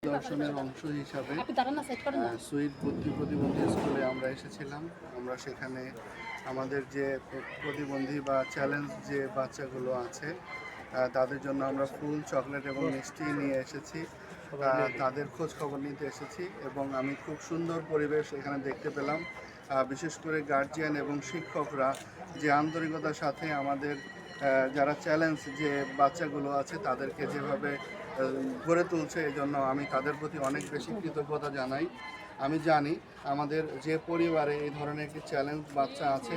দর্শনের অংশ হিসাবে সুইট বুদ্ধি প্রতিবন্ধী স্কুলে আমরা এসেছিলাম। আমরা সেখানে আমাদের যে প্রতিবন্ধী বা চ্যালেঞ্জ যে বাচ্চাগুলো আছে তাদের জন্য আমরা ফুল, চকলেট এবং মিষ্টি নিয়ে এসেছি। তাদের খোঁজ খবর নিতে এসেছি এবং আমি খুব সুন্দর পরিবেশ এখানে দেখতে পেলাম। বিশেষ করে গার্জিয়ান এবং শিক্ষকরা যে আন্তরিকতার সাথে আমাদের যারা চ্যালেঞ্জ যে বাচ্চাগুলো আছে তাদেরকে যেভাবে গড়ে তুলছে, এই জন্য আমি তাদের প্রতি অনেক বেশি কৃতজ্ঞতা জানাই। আমি জানি আমাদের যে পরিবারে এই ধরনের একটি চ্যালেঞ্জ বাচ্চা আছে,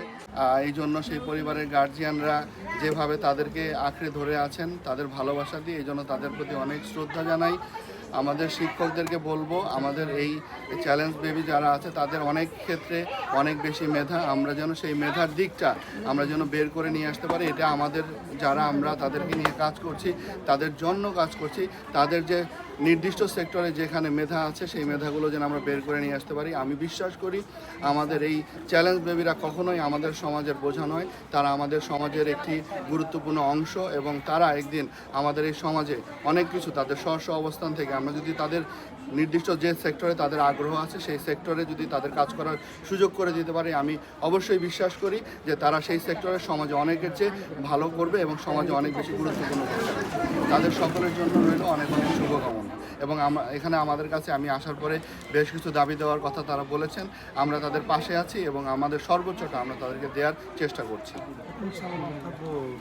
এই জন্য সেই পরিবারের গার্জিয়ানরা যেভাবে তাদেরকে আঁকড়ে ধরে আছেন তাদের ভালোবাসা দিয়ে, এই জন্য তাদের প্রতি অনেক শ্রদ্ধা জানাই। আমাদের শিক্ষকদেরকে বলবো, আমাদের এই চ্যালেঞ্জ বেবি যারা আছে তাদের অনেক ক্ষেত্রে অনেক বেশি মেধা, আমরা যেন সেই মেধার দিকটা আমরা যেন বের করে নিয়ে আসতে পারি। এটা আমাদের যারা আমরা তাদেরকে নিয়ে কাজ করছি, তাদের জন্য কাজ করছি, তাদের যে নির্দিষ্ট সেক্টরে যেখানে মেধা আছে সেই মেধাগুলো যেন আমরা বের করে নিয়ে আসতে পারি। আমি বিশ্বাস করি আমাদের এই চ্যালেঞ্জ বেবিরা কখনোই আমাদের সমাজের বোঝা নয়, তারা আমাদের সমাজের একটি গুরুত্বপূর্ণ অংশ এবং তারা একদিন আমাদের এই সমাজে অনেক কিছু তাদের স্ব অবস্থান থেকে আমরা যদি তাদের নির্দিষ্ট যে সেক্টরে তাদের আগ্রহ আছে সেই সেক্টরে যদি তাদের কাজ করার সুযোগ করে দিতে পারি, আমি অবশ্যই বিশ্বাস করি যে তারা সেই সেক্টরে সমাজে অনেকের চেয়ে ভালো করবে এবং সমাজে অনেক বেশি গুরুত্বপূর্ণ করবে। তাদের সকলের জন্য রইল অনেক অনেক শুভকামনা। এবং এখানে আমাদের কাছে আমি আসার পরে বেশ কিছু দাবি দেওয়ার কথা তারা বলেছেন, আমরা তাদের পাশে আছি এবং আমাদের সর্বোচ্চটা আমরা তাদেরকে দেওয়ার চেষ্টা করছি।